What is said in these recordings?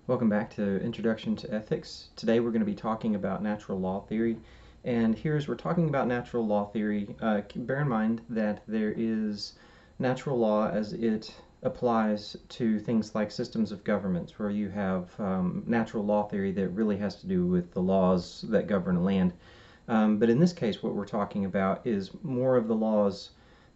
Welcome back to Introduction to Ethics. Today we're going to be talking about natural law theory. And here, as we're talking about natural law theory, bear in mind that there is natural law as it applies to things like systems of governments, where you have natural law theory that really has to do with the laws that govern a land. But in this case, what we're talking about is more of the laws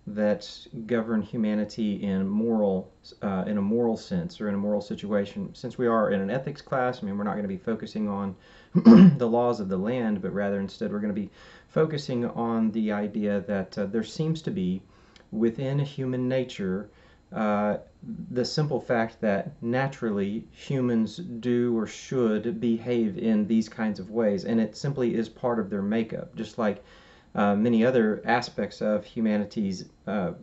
that govern humanity in in a moral sense or in a moral situation. Since we are in an ethics class, I mean, we're not going to be focusing on the laws of the land, but rather instead we're going to be focusing on the idea that there seems to be within human nature the simple fact that naturally humans do or should behave in these kinds of ways, and it simply is part of their makeup, just like many other aspects of humanity's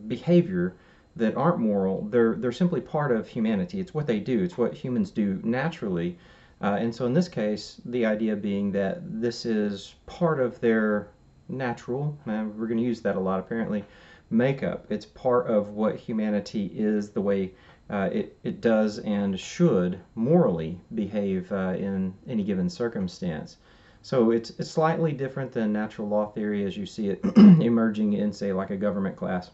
behavior that aren't moral. They're simply part of humanity. It's what they do. It's what humans do naturally. And so in this case, the idea being that this is part of their natural, we're going to use that a lot apparently, makeup. It's part of what humanity is, the way it does and should morally behave in any given circumstance. So it's slightly different than natural law theory as you see it emerging in, say, like a government class.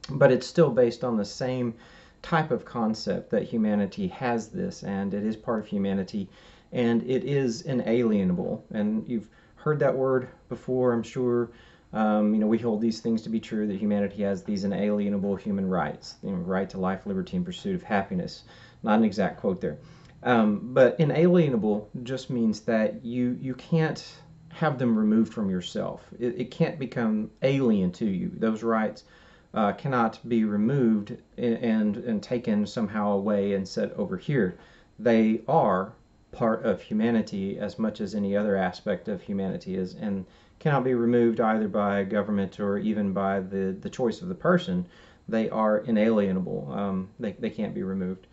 But it's still based on the same type of concept that humanity has this, and it is part of humanity, and it is inalienable. And you've heard that word before, I'm sure. We hold these things to be true, that humanity has these inalienable human rights, right to life, liberty, and pursuit of happiness. Not an exact quote there. But inalienable just means that you can't have them removed from yourself. It can't become alien to you. Those rights cannot be removed and taken somehow away and set over here. They are part of humanity as much as any other aspect of humanity is, and cannot be removed either by government or even by the choice of the person. They are inalienable. They can't be removed.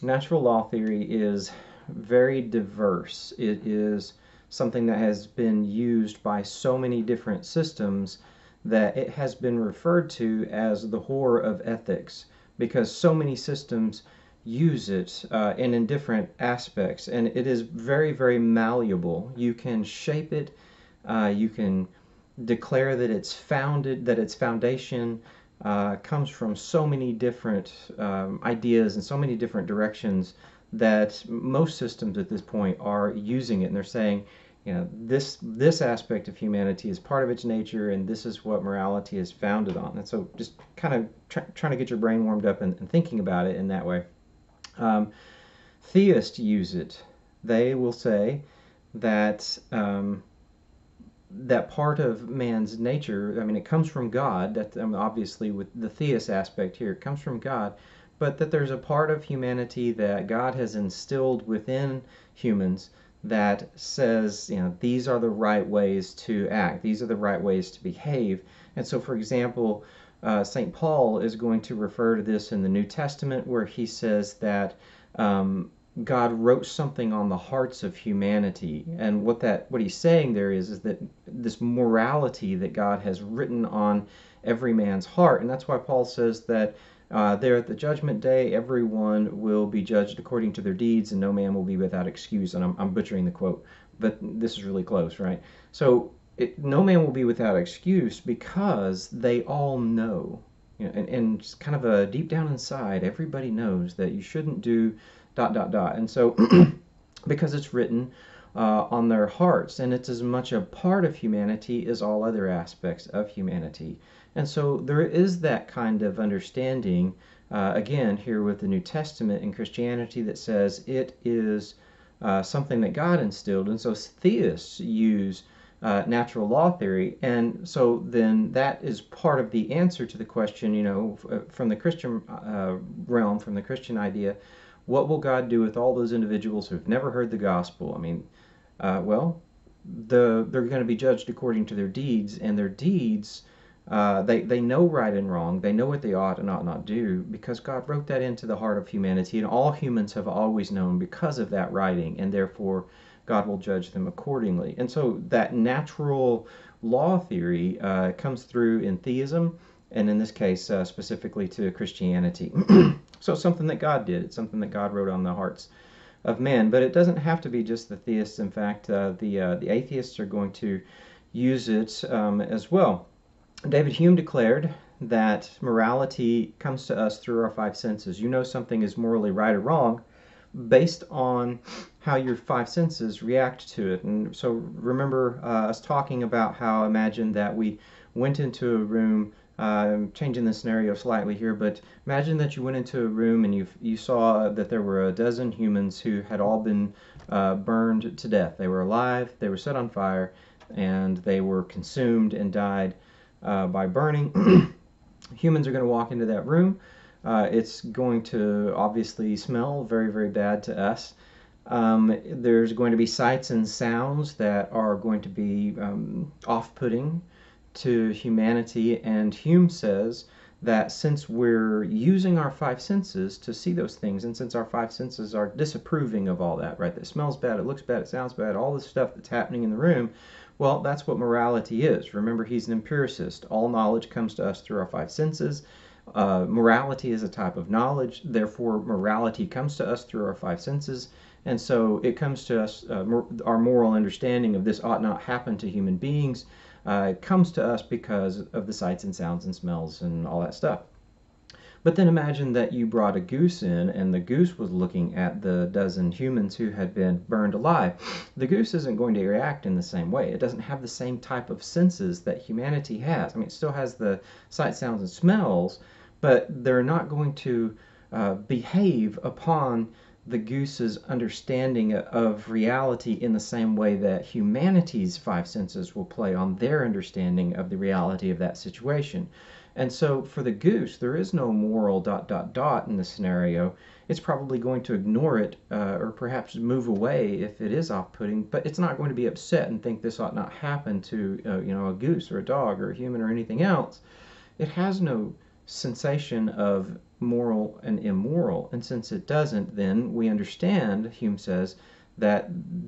Natural law theory is very diverse. It is something that has been used by so many different systems that it has been referred to as the whore of ethics, because so many systems use it and in different aspects, and it is very, very malleable. You can shape it, you can declare that its foundation comes from so many different ideas and so many different directions that most systems at this point are using it, and they're saying, this aspect of humanity is part of its nature, and this is what morality is founded on. And so just kind of trying to get your brain warmed up and thinking about it in that way. Theists use it. They will say that that part of man's nature, I mean, it comes from God. That obviously, with the theist aspect here, it comes from God, but that there's a part of humanity that God has instilled within humans that says, these are the right ways to act. These are the right ways to behave. And so, for example, St. Paul is going to refer to this in the New Testament, where he says that God wrote something on the hearts of humanity, and what he's saying there is that this morality that God has written on every man's heart, and that's why Paul says that there at the judgment day, everyone will be judged according to their deeds, and no man will be without excuse. And I'm butchering the quote, but this is really close, right? So no man will be without excuse, because they all know, and kind of a deep down inside, everybody knows that you shouldn't do ... And so, because it's written on their hearts, and it's as much a part of humanity as all other aspects of humanity. And so there is that kind of understanding, again, here with the New Testament and Christianity, that says it is something that God instilled. And so theists use natural law theory, and so then that is part of the answer to the question, from the Christian realm, from the Christian idea. What will God do with all those individuals who've never heard the gospel? I mean, they're going to be judged according to their deeds, and their deeds, they know right and wrong. They know what they ought and ought not do, because God wrote that into the heart of humanity, and all humans have always known because of that writing, and therefore God will judge them accordingly. And so that natural law theory comes through in theism, and in this case, specifically to Christianity. So it's something that God did. It's something that God wrote on the hearts of man. But it doesn't have to be just the theists. In fact, the atheists are going to use it as well. David Hume declared that morality comes to us through our five senses. You know something is morally right or wrong based on how your five senses react to it. And so remember us talking about how, imagine that we went into a room, changing the scenario slightly here, but imagine that you went into a room and you saw that there were a dozen humans who had all been burned to death. They were alive, they were set on fire, and they were consumed and died by burning. Humans are going to walk into that room. It's going to obviously smell very, very bad to us. There's going to be sights and sounds that are going to be off-putting to humanity, and Hume says that since we're using our five senses to see those things, and since our five senses are disapproving of all that, right? That smells bad, it looks bad, it sounds bad, all the stuff that's happening in the room, well, that's what morality is. Remember, he's an empiricist. All knowledge comes to us through our five senses. Morality is a type of knowledge, therefore morality comes to us through our five senses, and so it comes to us, our moral understanding of this ought not happen to human beings, comes to us because of the sights and sounds and smells and all that stuff. But then imagine that you brought a goose in, and the goose was looking at the dozen humans who had been burned alive. The goose isn't going to react in the same way. It doesn't have the same type of senses that humanity has. I mean, it still has the sight, sounds, and smells, but they're not going to behave upon the goose's understanding of reality in the same way that humanity's five senses will play on their understanding of the reality of that situation. And so for the goose, there is no moral ... in this scenario. It's probably going to ignore it or perhaps move away if it is off-putting, but it's not going to be upset and think this ought not happen to a goose or a dog or a human or anything else. It has no sensation of moral and immoral, and since it doesn't, then we understand, Hume says, that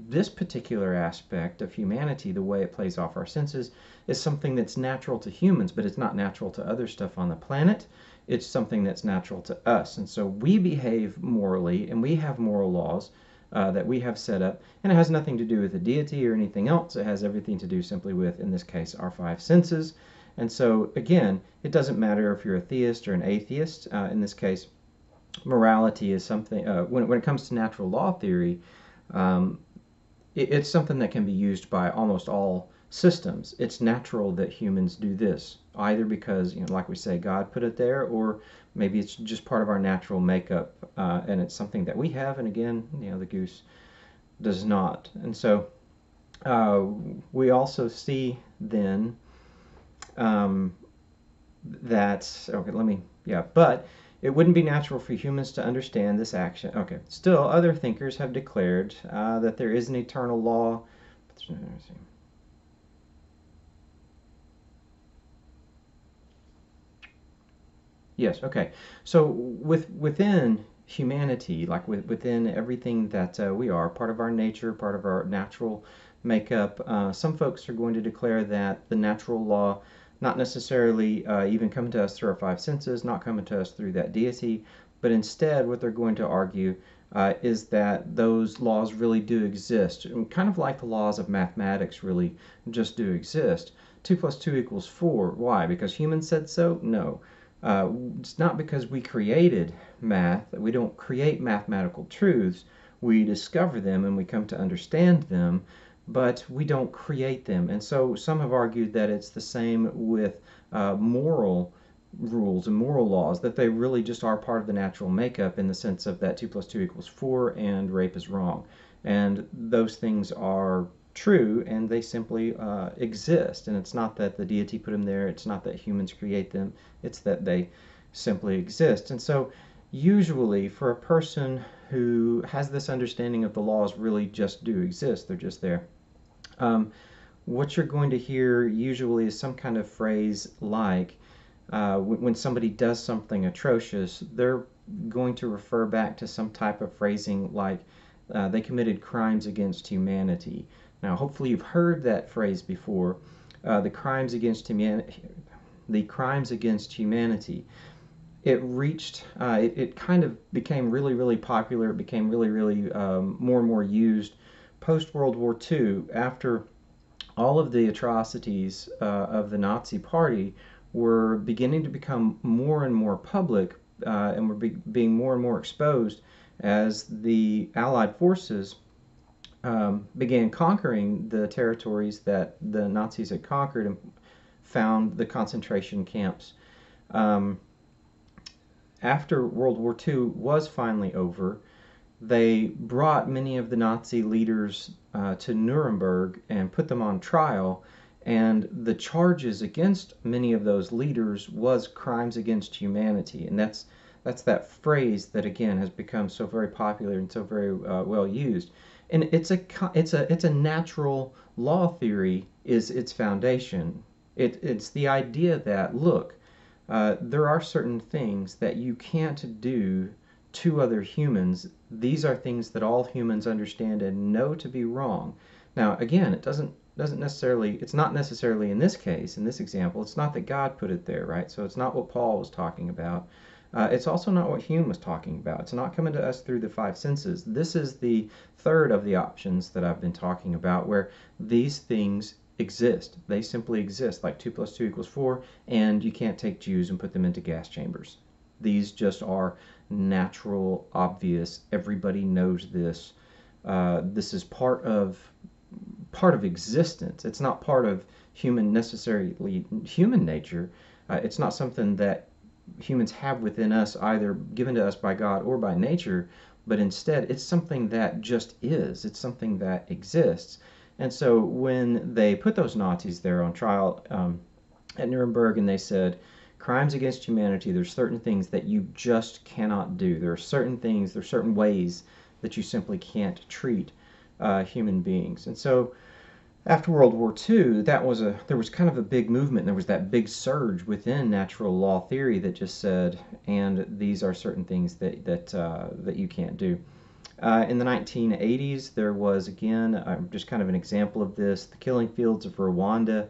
this particular aspect of humanity, the way it plays off our senses, is something that's natural to humans, but it's not natural to other stuff on the planet. It's something that's natural to us. And so we behave morally, and we have moral laws that we have set up, and it has nothing to do with a deity or anything else. It has everything to do simply with, in this case, our five senses. And so, again, it doesn't matter if you're a theist or an atheist. In this case, morality is something, when it comes to natural law theory, it's something that can be used by almost all systems. It's natural that humans do this, either because, like we say, God put it there, or maybe it's just part of our natural makeup, and it's something that we have, and again, the goose does not. And so we also see then that, but it wouldn't be natural for humans to understand this action. Okay, still, other thinkers have declared that there is an eternal law. Yes, okay. So within humanity, like within everything that we are, part of our nature, part of our natural makeup, some folks are going to declare that the natural law not necessarily even coming to us through our five senses, not coming to us through that deity, but instead what they're going to argue is that those laws really do exist, and kind of like the laws of mathematics really just do exist. 2 + 2 = 4. Why? Because humans said so? No. It's not because we created math. We don't create mathematical truths. We discover them and we come to understand them, but we don't create them. And so some have argued that it's the same with moral rules and moral laws, that they really just are part of the natural makeup, in the sense of that 2 + 2 = 4 and rape is wrong. And those things are true, and they simply exist. And it's not that the deity put them there, it's not that humans create them, it's that they simply exist. And so usually for a person who has this understanding of the laws really just do exist, they're just there, what you're going to hear usually is some kind of phrase like, when somebody does something atrocious, they're going to refer back to some type of phrasing like, they committed crimes against humanity. Now, hopefully you've heard that phrase before. The crimes against humanity, the crimes against humanity, it reached, it kind of became really, really popular. It became really, really more and more used post World War II, after all of the atrocities of the Nazi Party were beginning to become more and more public, and were being more and more exposed as the Allied forces began conquering the territories that the Nazis had conquered and found the concentration camps. Um, After World War II was finally over, they brought many of the Nazi leaders to Nuremberg and put them on trial. And the charges against many of those leaders was crimes against humanity. And that's that phrase that again has become so very popular and so very well used. And it's a natural law theory is its foundation. It's the idea that, look, there are certain things that you can't do to other humans. These are things that all humans understand and know to be wrong. Now, again, it doesn't necessarily, it's not necessarily in this case, in this example, it's not that God put it there, right? So it's not what Paul was talking about. It's also not what Hume was talking about. It's not coming to us through the five senses. This is the third of the options that I've been talking about, where these things exist. They simply exist, like 2 + 2 = 4, and you can't take Jews and put them into gas chambers. These just are natural, obvious. Everybody knows this. This is part of existence. It's not part of necessarily human nature. It's not something that humans have within us, either given to us by God or by nature, but instead it's something that just is. It's something that exists. And so when they put those Nazis there on trial at Nuremberg, and they said, crimes against humanity, there's certain things that you just cannot do. There are certain things, there are certain ways that you simply can't treat human beings. And so after World War II, there was kind of a big movement. There was that big surge within natural law theory that just said, and these are certain things that you can't do. In the 1980s, there was again just kind of an example of this: the killing fields of Rwanda.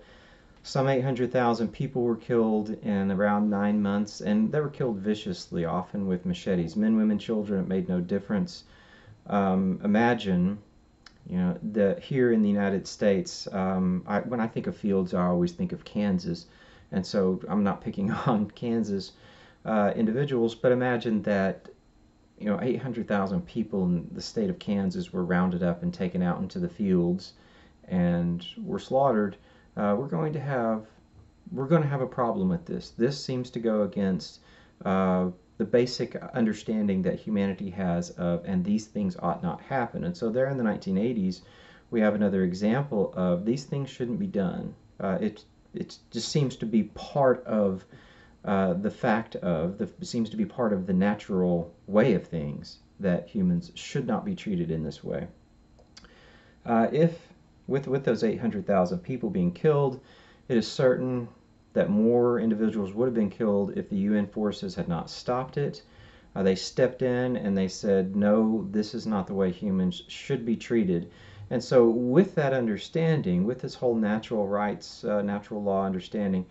Some 800,000 people were killed in around 9 months, and they were killed viciously, often with machetes. Men, women, children, it made no difference. Imagine, that here in the United States, when I think of fields, I always think of Kansas, and so I'm not picking on Kansas individuals, but imagine that 800,000 people in the state of Kansas were rounded up and taken out into the fields and were slaughtered. We're going to have a problem with this. This seems to go against the basic understanding that humanity has of, and these things ought not happen. And so there in the 1980s, we have another example of these things shouldn't be done. It just seems to be part of seems to be part of the natural way of things, that humans should not be treated in this way. If with those 800,000 people being killed, it is certain that more individuals would have been killed if the UN forces had not stopped it. They stepped in and they said, no, this is not the way humans should be treated. And so with that understanding, with this whole natural rights, natural law understanding,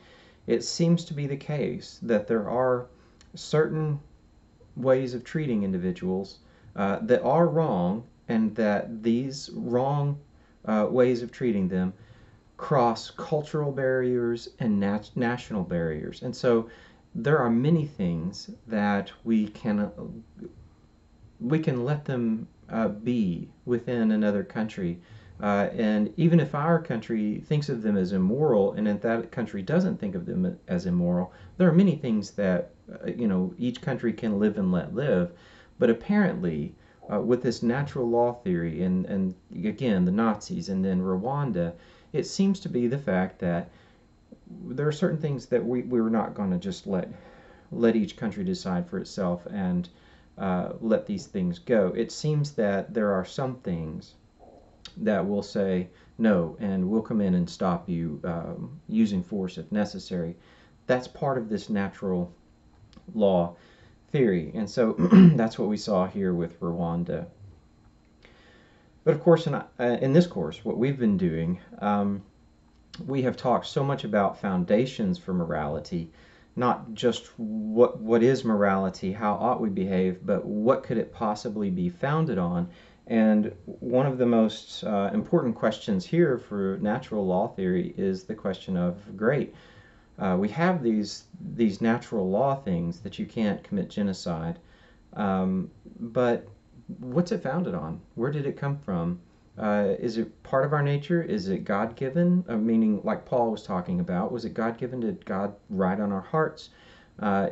it seems to be the case that there are certain ways of treating individuals that are wrong, and that these wrong ways of treating them cross cultural barriers and national barriers. And so there are many things that we can let them be within another country. And even if our country thinks of them as immoral, and if that country doesn't think of them as immoral, there are many things that each country can live and let live. But apparently, with this natural law theory, and again the Nazis, and then Rwanda, it seems to be the fact that there are certain things that we're not going to just let each country decide for itself and let these things go. It seems that there are some things that will say no, and we'll come in and stop you using force if necessary. That's part of this natural law theory, and so that's what we saw here with Rwanda. But of course, in this course, what we've been doing we have talked so much about foundations for morality, not just what is morality, how ought we behave, but what could it possibly be founded on. And one of the most important questions here for natural law theory is the question of great. We have these natural law things that you can't commit genocide, but what's it founded on? Where did it come from? Is it part of our nature? Is it God-given? Meaning, like Paul was talking about, was it God-given? Did God write on our hearts?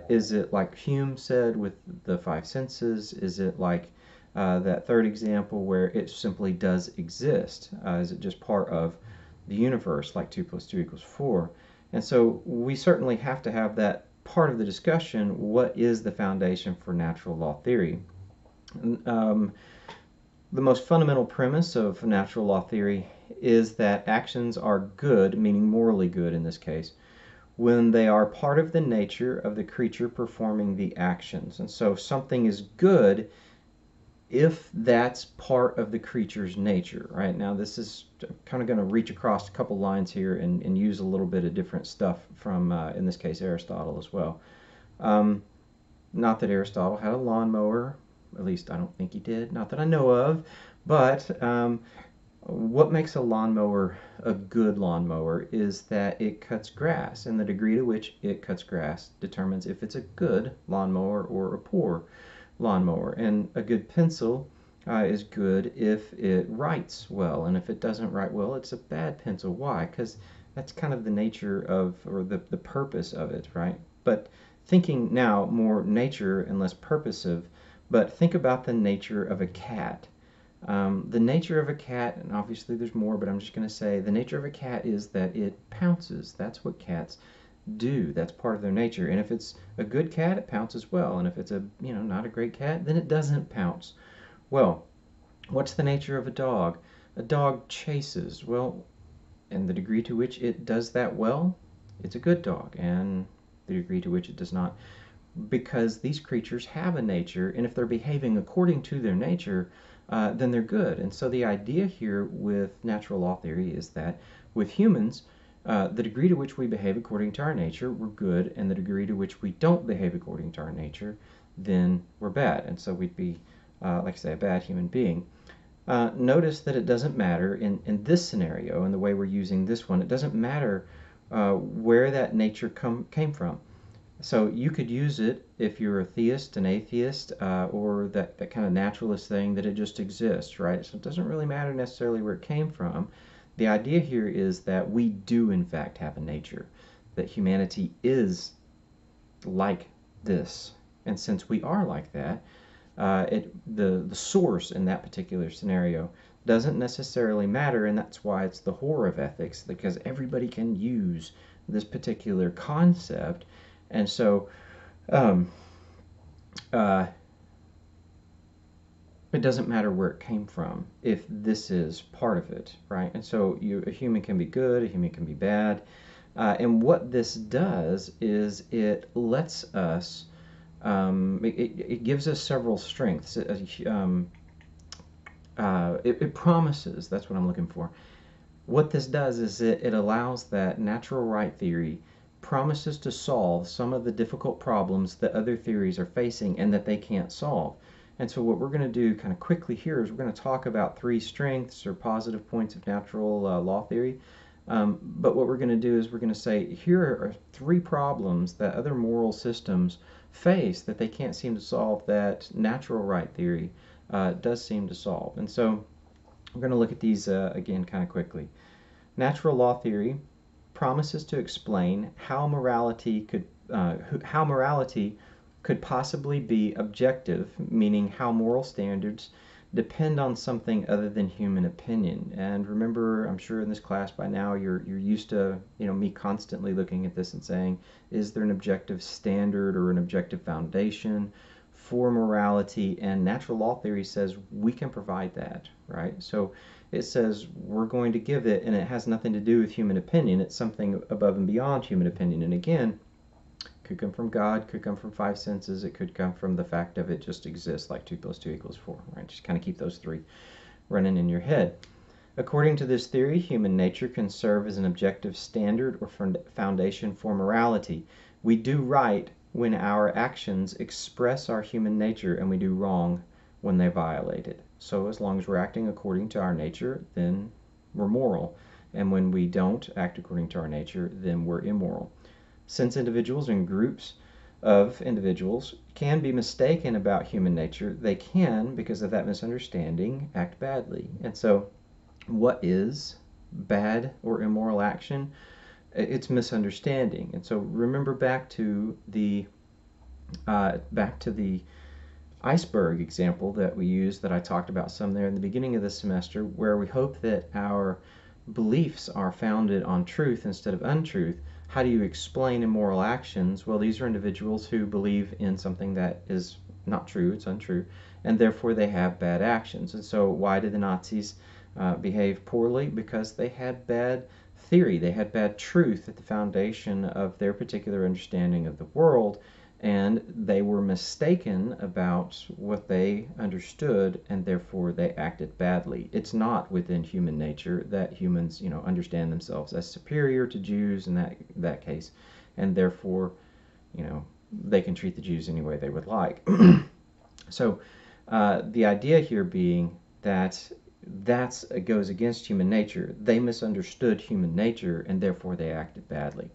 Is it like Hume said with the five senses? Is it like that third example where it simply does exist? Is it just part of the universe, like 2 + 2 = 4? And so we certainly have to have that part of the discussion. What is the foundation for natural law theory? Um, the most fundamental premise of natural law theory is that actions are good, meaning morally good in this case, when they are part of the nature of the creature performing the actions. And so something is good if that's part of the creature's nature, right? Now this is kind of going to reach across a couple lines here and use a little bit of different stuff from, in this case, Aristotle as well. Not that Aristotle had a lawnmower, at least I don't think he did, not that I know of, but what makes a lawnmower a good lawnmower is that it cuts grass, and the degree to which it cuts grass determines if it's a good lawnmower or a poor lawnmower. And a good pencil is good if it writes well, and if it doesn't write well, it's a bad pencil. Why? Because that's kind of the nature of, or the purpose of it, right? But thinking now more nature and less purposive, but think about the nature of a cat. The nature of a cat, and obviously there's more, but I'm just going to say the nature of a cat is that it pounces. That's what cats do. That's part of their nature. And if it's a good cat, it pounces well. And if it's a, not a great cat, then it doesn't pounce. Well, what's the nature of a dog? A dog chases. Well, and the degree to which it does that well, it's a good dog. And the degree to which it does not, because these creatures have a nature, and if they're behaving according to their nature, then they're good. And so the idea here with natural law theory is that with humans, the degree to which we behave according to our nature, we're good, and the degree to which we don't behave according to our nature, then we're bad. And so we'd be, like I say, a bad human being. Notice that it doesn't matter in this scenario, in the way we're using this one, it doesn't matter where that nature came from. So you could use it if you're a theist, an atheist, or that kind of naturalist thing, that it just exists, right? So it doesn't really matter necessarily where it came from. The idea here is that we do in fact have a nature, that humanity is like this. And since we are like that, the source in that particular scenario doesn't necessarily matter, and that's why it's the horror of ethics, because everybody can use this particular concept. And so it doesn't matter where it came from if this is part of it, right? And so a human can be good, a human can be bad. And what this does is it lets us, it gives us several strengths. It promises, that's what I'm looking for. What this does is it allows that natural right theory promises to solve some of the difficult problems that other theories are facing and that they can't solve. And so what we're going to do kind of quickly here is we're going to talk about 3 strengths or positive points of natural law theory. But what we're going to do is we're going to say here are 3 problems that other moral systems face that they can't seem to solve, that natural right theory does seem to solve. And so we're going to look at these again kind of quickly. Natural law theory promises to explain how morality could possibly be objective, meaning how moral standards depend on something other than human opinion. And remember, I'm sure in this class by now you're used to me constantly looking at this and saying, is there an objective standard or an objective foundation for morality? And natural law theory says we can provide that, right? So it says we're going to give it, and it has nothing to do with human opinion. It's something above and beyond human opinion. And again, could come from God, could come from 5 senses, it could come from the fact of it just exists, like 2 + 2 = 4, right? Just kind of keep those 3 running in your head. According to this theory, human nature can serve as an objective standard or foundation for morality. We do right when our actions express our human nature, and we do wrong when they violate it. So as long as we're acting according to our nature, then we're moral. And when we don't act according to our nature, then we're immoral. Since individuals and groups of individuals can be mistaken about human nature, they can, because of that misunderstanding, act badly. And so what is bad or immoral action? It's misunderstanding. And so remember back to the iceberg example that we used, that I talked about some there in the beginning of this semester, where we hope that our beliefs are founded on truth instead of untruth. How do you explain immoral actions? Well, these are individuals who believe in something that is not true, it's untrue, and therefore they have bad actions. And so why did the Nazis behave poorly? Because they had bad theory, they had bad truth at the foundation of their particular understanding of the world, and they were mistaken about what they understood, and therefore they acted badly. It's not within human nature that humans, understand themselves as superior to Jews in that case, and therefore, they can treat the Jews any way they would like. So the idea here being that goes against human nature. They misunderstood human nature, and therefore they acted badly.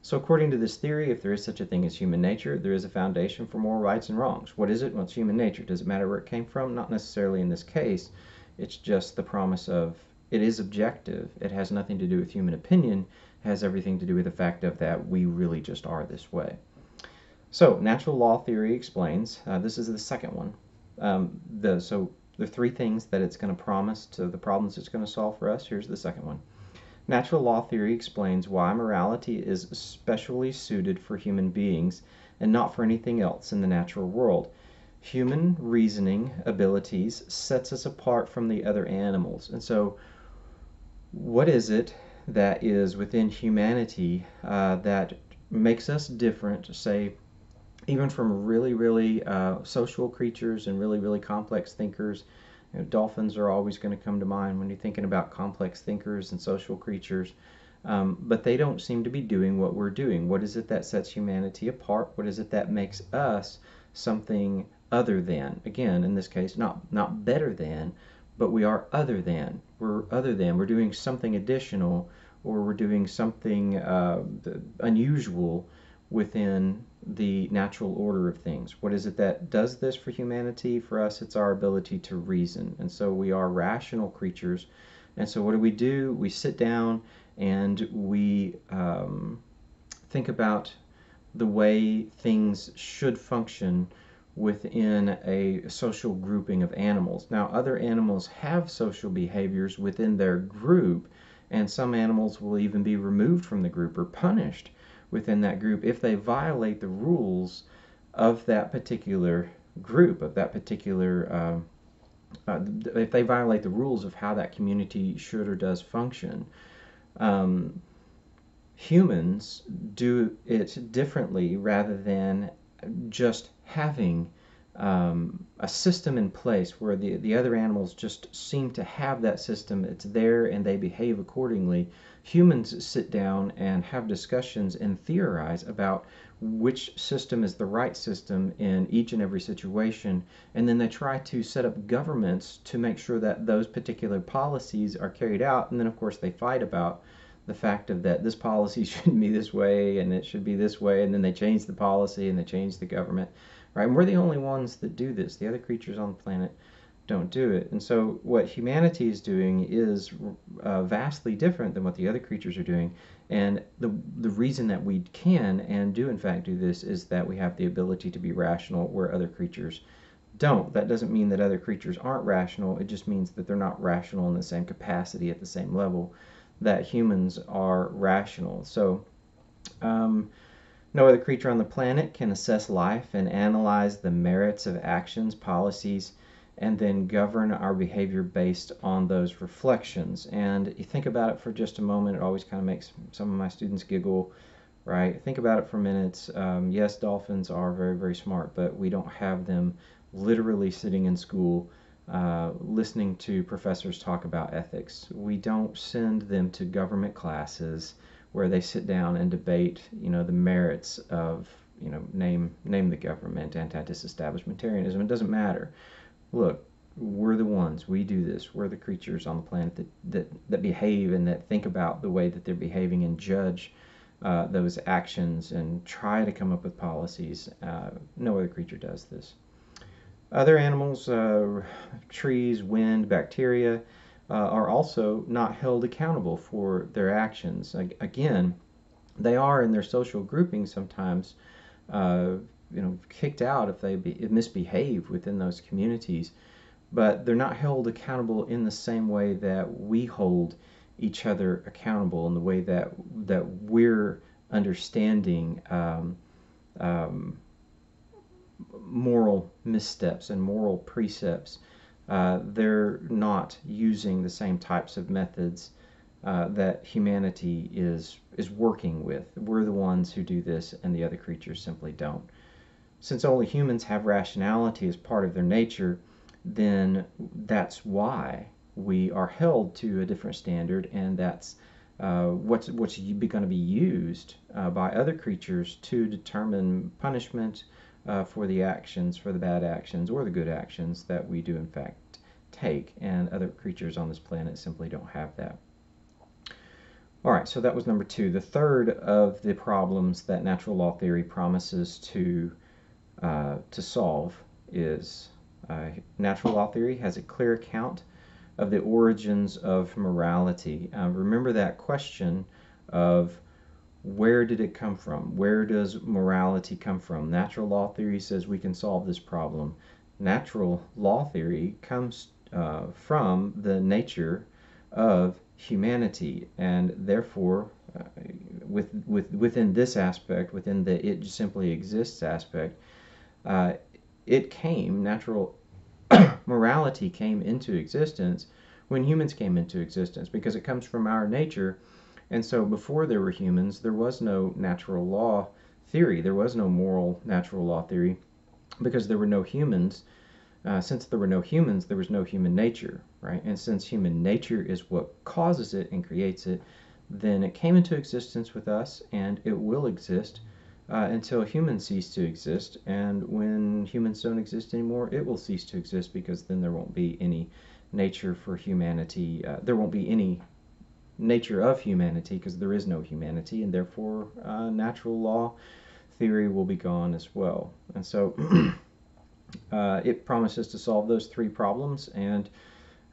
So according to this theory, if there is such a thing as human nature, there is a foundation for moral rights and wrongs. What is it? Well, it's human nature. Does it matter where it came from? Not necessarily in this case. It's just the promise of it is objective. It has nothing to do with human opinion. It has everything to do with the fact of that we really just are this way. So natural law theory explains, this is the second one, so the three things that it's going to promise to the problems it's going to solve for us. Here's the second one. Natural law theory explains why morality is especially suited for human beings and not for anything else in the natural world. Human reasoning abilities sets us apart from the other animals. And so what is it that is within humanity that makes us different, say, even from really, really social creatures and really, really complex thinkers? Dolphins are always going to come to mind when you're thinking about complex thinkers and social creatures, but they don't seem to be doing what we're doing. What is it that sets humanity apart? What is it that makes us something other than? Again, in this case, not better than, but we are other than. We're other than. We're doing something additional, or we're doing something unusual within the natural order of things. What is it that does this for humanity? For us, it's our ability to reason. And so we are rational creatures. And so what do? We sit down and we think about the way things should function within a social grouping of animals. Now, other animals have social behaviors within their group, and some animals will even be removed from the group or punished within that group if they violate the rules of that particular group, of that particular, if they violate the rules of how that community should or does function. Humans do it differently rather than just having a system in place where the other animals just seem to have that system. It's there and they behave accordingly. Humans sit down and have discussions and theorize about which system is the right system in each and every situation, and then they try to set up governments to make sure that those particular policies are carried out. And then of course they fight about the fact of that this policy shouldn't be this way and it should be this way, and then they change the policy and they change the government, right? And we're the only ones that do this. The other creatures on the planet don't do it. And so what humanity is doing is vastly different than what the other creatures are doing. And the reason that we can and do in fact do this is that we have the ability to be rational where other creatures don't. That doesn't mean that other creatures aren't rational. It just means that they're not rational in the same capacity at the same level that humans are rational. So no other creature on the planet can assess life and analyze the merits of actions, policies, and then govern our behavior based on those reflections. And you think about it for just a moment, it always kind of makes some of my students giggle, right? Think about it for minutes. Yes, dolphins are very, very smart, but we don't have them literally sitting in school listening to professors talk about ethics. We don't send them to government classes where they sit down and debate, the merits of, name the government, anti-disestablishmentarianism. It doesn't matter. Look, we're the ones. We do this. We're the creatures on the planet that behave and that think about the way that they're behaving and judge those actions and try to come up with policies. No other creature does this. Other animals, trees, wind, bacteria, are also not held accountable for their actions. Again, they are in their social grouping sometimes, kicked out if they misbehave within those communities, but they're not held accountable in the same way that we hold each other accountable, in the way that we're understanding moral missteps and moral precepts. They're not using the same types of methods that humanity is working with. We're the ones who do this, and the other creatures simply don't. Since only humans have rationality as part of their nature, then that's why we are held to a different standard, and that's what's going to be used by other creatures to determine punishment for the actions, for the bad actions or the good actions that we do in fact take, and other creatures on this planet simply don't have that. All right, so that was number 2. The third of the problems that natural law theory promises to solve is natural law theory has a clear account of the origins of morality. Remember that question of where did it come from? Where does morality come from? Natural law theory says we can solve this problem. Natural law theory comes from the nature of humanity, and therefore within this aspect, within the it simply exists aspect, natural morality came into existence when humans came into existence, because it comes from our nature. And so before there were humans, there was no natural law theory. There was no moral natural law theory, because there were no humans. Since there were no humans, there was no human nature, right? And since human nature is what causes it and creates it, then it came into existence with us, and it will exist until humans cease to exist. And when humans don't exist anymore, it will cease to exist, because then there won't be any nature for humanity. There won't be any nature of humanity, because there is no humanity, and therefore natural law theory will be gone as well. And so it promises to solve those 3 problems, and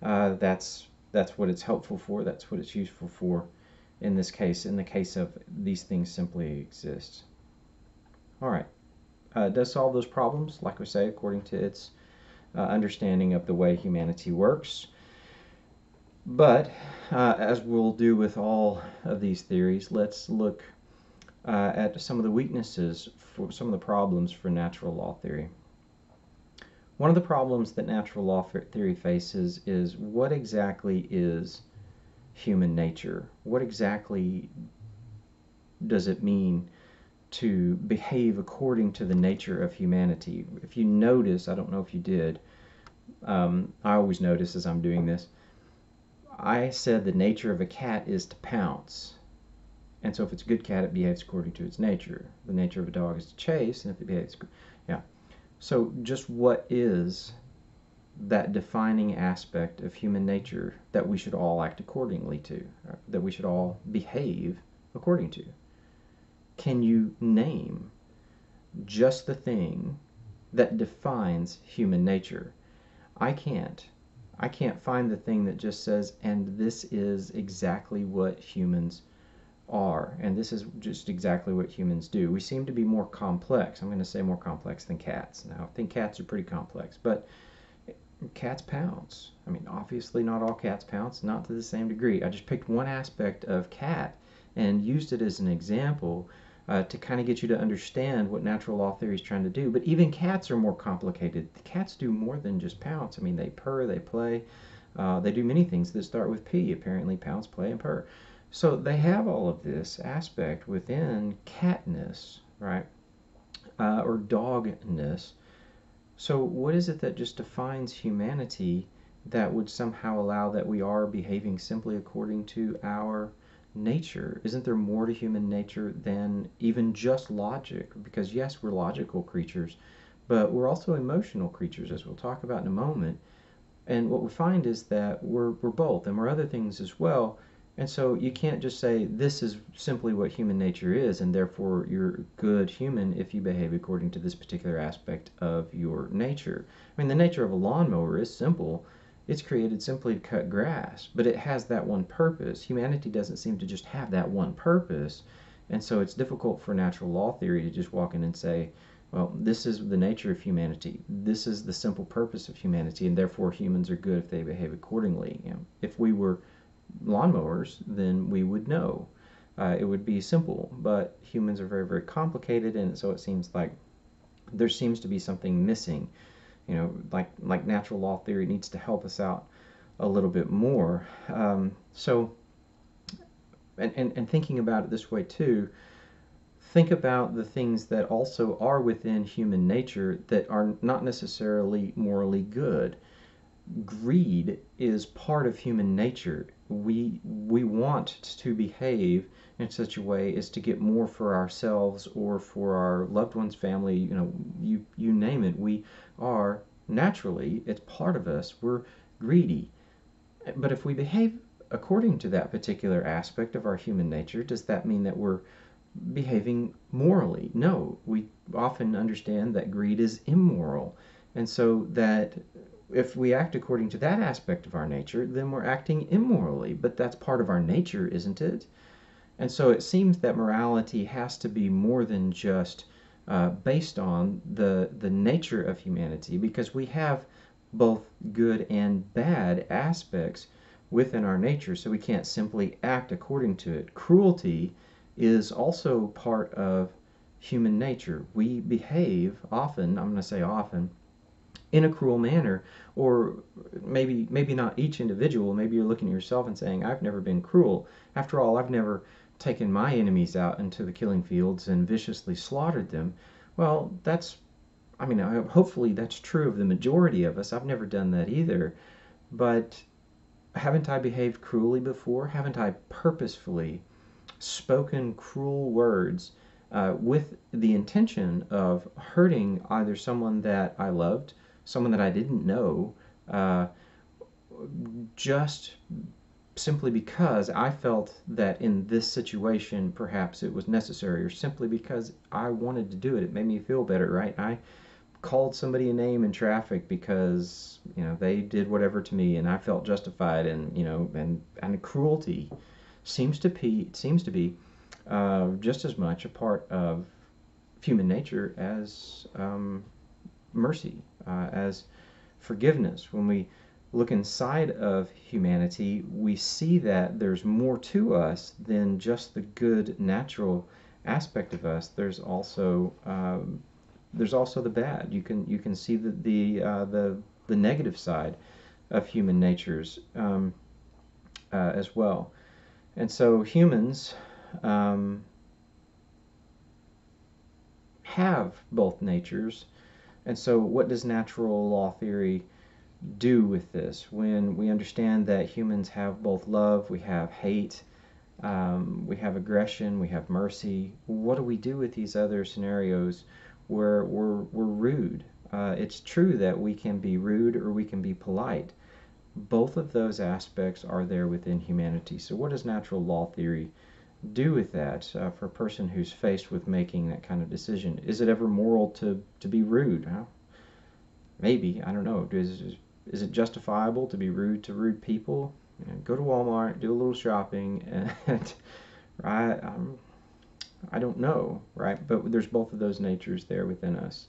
that's what it's helpful for. That's what it's useful for in this case, in the case of these things simply exist. All right. It does solve those problems, like we say, according to its understanding of the way humanity works. But as we'll do with all of these theories, let's look at some of the weaknesses, for some of the problems for natural law theory. One of the problems that natural law theory faces is, what exactly is human nature? What exactly does it mean to behave according to the nature of humanity? If you notice, I don't know if you did, I always notice as I'm doing this, I said the nature of a cat is to pounce. And so if it's a good cat, it behaves according to its nature. The nature of a dog is to chase, and if it behaves, yeah. So just what is that defining aspect of human nature that we should all act accordingly to, that we should all behave according to? Can you name just the thing that defines human nature? I can't. I can't find the thing that just says, and this is exactly what humans are, and this is just exactly what humans do. We seem to be more complex. I'm going to say more complex than cats. Now, I think cats are pretty complex, but cats pounce. I mean, obviously not all cats pounce, not to the same degree. I just picked one aspect of cat and used it as an example to kind of get you to understand what natural law theory is trying to do. But even cats are more complicated. The cats do more than just pounce. I mean, they purr, they play, they do many things that start with P, apparently: pounce, play, and purr. So they have all of this aspect within catness, right? Or dogness. So what is it that just defines humanity that would somehow allow that we are behaving simply according to our nature? Isn't there more to human nature than even just logic? Because yes, we're logical creatures, but we're also emotional creatures, as we'll talk about in a moment. And what we find is that we're both, and we're other things as well. And so you can't just say this is simply what human nature is, and therefore you're a good human if you behave according to this particular aspect of your nature. I mean, the nature of a lawnmower is simple. It's created simply to cut grass, but it has that one purpose. Humanity doesn't seem to just have that one purpose. And so it's difficult for natural law theory to just walk in and say, well, this is the nature of humanity. This is the simple purpose of humanity, and therefore humans are good if they behave accordingly. If we were lawnmowers, then we would know. It would be simple, but humans are very, very complicated, and so it seems like there seems to be something missing. Like natural law theory needs to help us out a little bit more. And thinking about it this way too, think about the things that also are within human nature that are not necessarily morally good. Greed is part of human nature. We want to behave in such a way as to get more for ourselves or for our loved ones, family, you name it. We are naturally, it's part of us. We're greedy. But if we behave according to that particular aspect of our human nature, does that mean that we're behaving morally? No, we often understand that greed is immoral. And so that if we act according to that aspect of our nature, then we're acting immorally. But that's part of our nature, isn't it? And so it seems that morality has to be more than just based on the nature of humanity, because we have both good and bad aspects within our nature, so we can't simply act according to it. Cruelty is also part of human nature. We behave often, I'm going to say often, in a cruel manner, or maybe not each individual. Maybe you're looking at yourself and saying, I've never been cruel. After all, I've never taken my enemies out into the killing fields and viciously slaughtered them. Well, hopefully that's true of the majority of us. I've never done that either. But haven't I behaved cruelly before? Haven't I purposefully spoken cruel words with the intention of hurting either someone that I loved, someone that I didn't know, uh, just simply because I felt that in this situation perhaps it was necessary, or simply because I wanted to do it. It made me feel better, right? I called somebody a name in traffic because they did whatever to me, and I felt justified, and cruelty seems to be just as much a part of human nature as mercy, as forgiveness. When we look inside of humanity, we see that there's more to us than just the good natural aspect of us. There's also the bad. You can see the negative side of human natures as well. And so humans have both natures. And so what does natural law theory do with this? When we understand that humans have both love, we have hate, we have aggression, we have mercy, what do we do with these other scenarios where we're rude? It's true that we can be rude or we can be polite. Both of those aspects are there within humanity. So what does natural law theory do with that for a person who's faced with making that kind of decision? Is it ever moral to be rude? Well, maybe. I don't know. Is it justifiable to be rude to rude people? Go to Walmart, do a little shopping, and right? I don't know, right? But there's both of those natures there within us.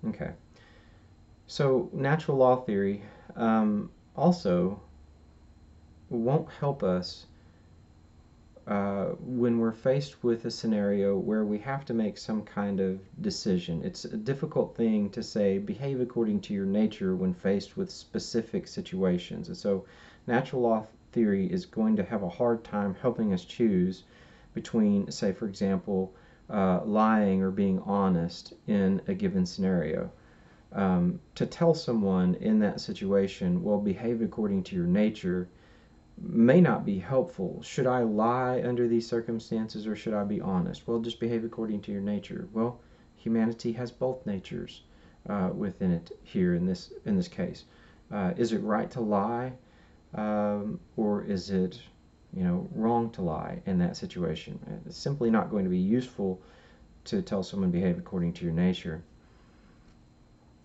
Okay. So natural law theory also won't help us when we're faced with a scenario where we have to make some kind of decision. It's a difficult thing to say, behave according to your nature when faced with specific situations. And so natural law theory is going to have a hard time helping us choose between, say, for example, lying or being honest in a given scenario. To tell someone in that situation, well, behave according to your nature, may not be helpful. Should I lie under these circumstances or should I be honest? Well, just behave according to your nature. Well, humanity has both natures within it here in this case. Is it right to lie, or is it, wrong to lie in that situation? It's simply not going to be useful to tell someone behave according to your nature.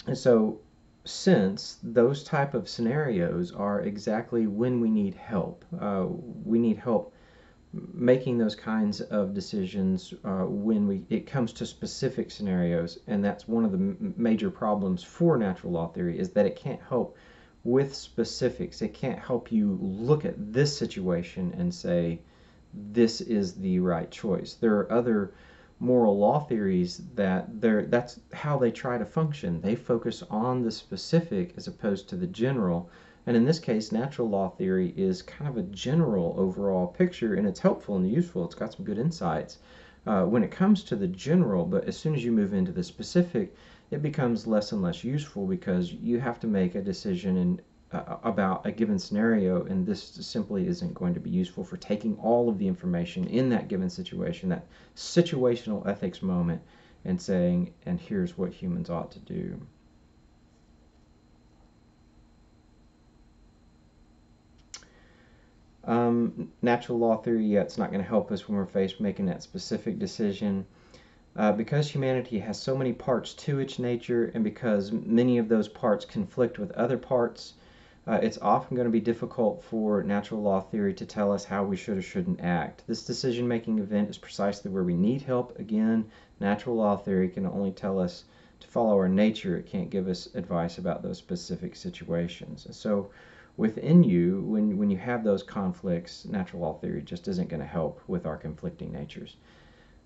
And so, since those type of scenarios are exactly when we need help making those kinds of decisions when it comes to specific scenarios, and that's one of the major problems for natural law theory, is that it can't help with specifics. It can't help you look at this situation and say this is the right choice. There are other moral law theories that's how they try to function. They focus on the specific as opposed to the general. And in this case, natural law theory is kind of a general overall picture, and it's helpful and useful. It's got some good insights when it comes to the general, but as soon as you move into the specific, it becomes less and less useful because you have to make a decision about a given scenario, and this simply isn't going to be useful for taking all of the information in that given situation, that situational ethics moment, and saying, and here's what humans ought to do. Natural law theory, yeah, it's not going to help us when we're faced making that specific decision. Because humanity has so many parts to its nature, and because many of those parts conflict with other parts, it's often going to be difficult for natural law theory to tell us how we should or shouldn't act. This decision-making event is precisely where we need help. Again, natural law theory can only tell us to follow our nature. It can't give us advice about those specific situations. So within you, when you have those conflicts, natural law theory just isn't going to help with our conflicting natures.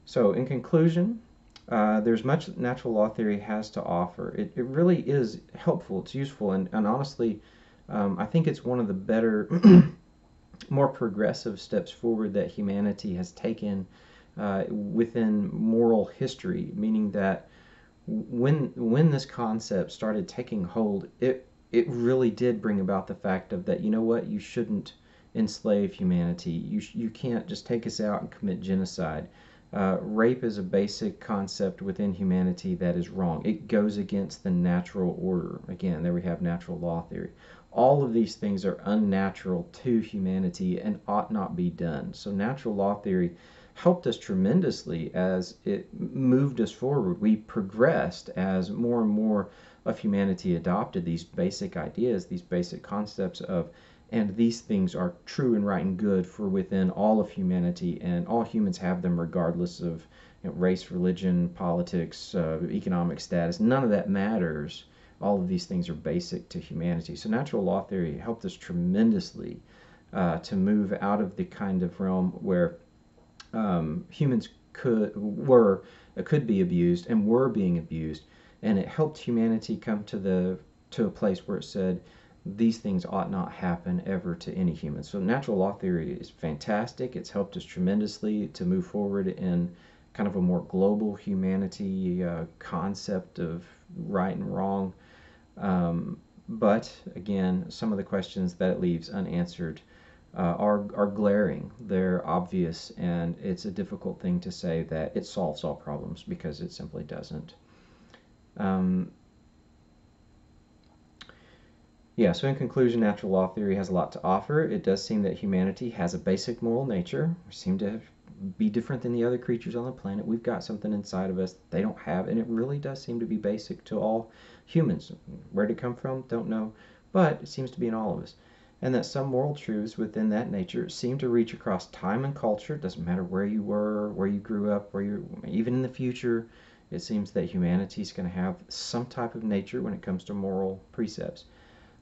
So in conclusion, there's much natural law theory has to offer. It really is helpful, it's useful, and honestly, I think it's one of the better, more progressive steps forward that humanity has taken within moral history, meaning that when this concept started taking hold, it really did bring about the fact of that, you know what, you shouldn't enslave humanity. You can't just take us out and commit genocide. Rape is a basic concept within humanity that is wrong. It goes against the natural order. Again, there we have natural law theory. All of these things are unnatural to humanity and ought not be done. So natural law theory helped us tremendously as it moved us forward. We progressed as more and more of humanity adopted these basic ideas, these basic concepts of, and these things are true and right and good for within all of humanity, and all humans have them regardless of race, religion, politics, economic status. None of that matters. All of these things are basic to humanity. So natural law theory helped us tremendously to move out of the kind of realm where humans could be abused and were being abused, and it helped humanity come to a place where it said these things ought not happen ever to any human. So natural law theory is fantastic. It's helped us tremendously to move forward in kind of a more global humanity concept of right and wrong. But again, some of the questions that it leaves unanswered are glaring. They're obvious, and it's a difficult thing to say that it solves all problems, because it simply doesn't. Yeah, so in conclusion, natural law theory has a lot to offer. It does seem that humanity has a basic moral nature. We seem to be different than the other creatures on the planet. We've got something inside of us they don't have, and it really does seem to be basic to all humans. Where did it come from? Don't know, but it seems to be in all of us. And that some moral truths within that nature seem to reach across time and culture. It doesn't matter where you were, where you grew up, even in the future, it seems that humanity is going to have some type of nature when it comes to moral precepts.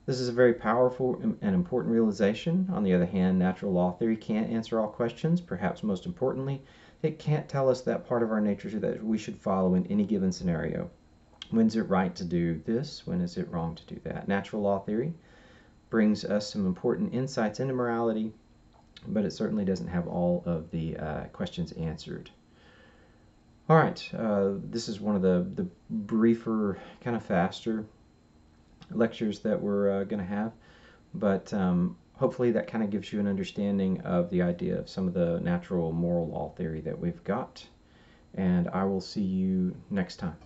This is a very powerful and important realization. On the other hand, natural law theory can't answer all questions. Perhaps most importantly, it can't tell us that part of our nature that we should follow in any given scenario. When is it right to do this? When is it wrong to do that? Natural law theory brings us some important insights into morality, but it certainly doesn't have all of the questions answered. All right, this is one of the briefer, kind of faster lectures that we're going to have, but hopefully that kind of gives you an understanding of the idea of some of the natural moral law theory that we've got, and I will see you next time.